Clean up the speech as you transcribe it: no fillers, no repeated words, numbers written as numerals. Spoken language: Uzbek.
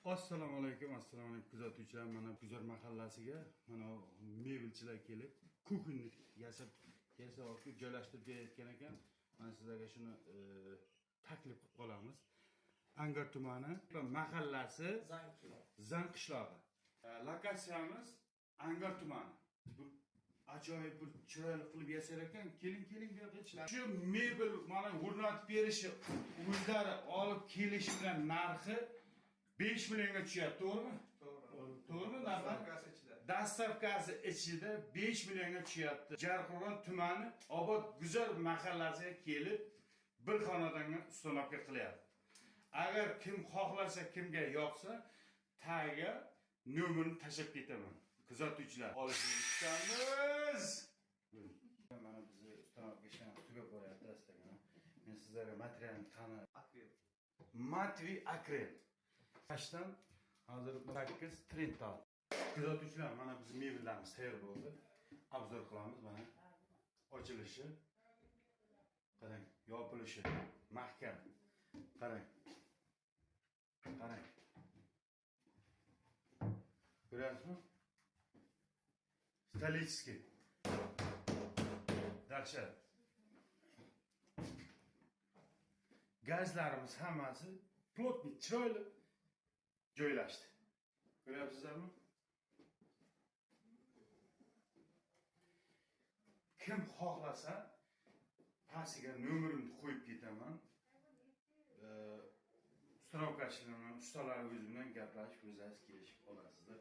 Assalomu alaykum kuzatuvchilar. Mana Guzar mahallasiga mana mebelchilar kelib, kukunni yasab joylashtirib berayotgan ekan. Mana sizlarga shuni taklif qilib qolamiz. Angar tumani mahallasi Zang qishlog'i. Lokatsiyamiz Angar tumani. Bu ajoyib bir chiroyli qilib yasar ekan. Keling bu yoqqa. Shu mebel mana o'rnatib berishi, o'zlari olib kelishi bilan narxi 5 millionga tushadi, to'g'rimi? To'g'rimi? Dastavkasi ichida 5 millionga tushyapti. Jarqo'rg'on tumani Obod Guzar mahallasiga kelib bir xonadonga ustonovka qilyapti. Agar kim xohlasa, kimga yoqsa, tagiga nomerni tashab ketaman. Kuzatuvchilar, olishingizni kutamiz. Mana bizni ustonovka ishlarimiz tugab boryapti astagina. Men sizlarga materialni tanib, Matvi Akrel. Ashdan hozir 8 trend al. Kuzatuvchilar, mana biz mebellarimiz tayyor bo'ldi. Obzor qilamiz mana. Ochilishi, qarang, yopilishi, mahkam. Qarang. Ko'ryapsizmi? Stolitskiy. Dahshat. Gazlarimiz hammasi plotniy, chiroyli joylashdi. Ko'ryapsizlarmi? Kim xohlasa pastiga nomerimni qo'yib ketaman. Ustanovkachilarni, ustalar o'zi bilan gaplashib, o'zingiz kelishib olasizlar.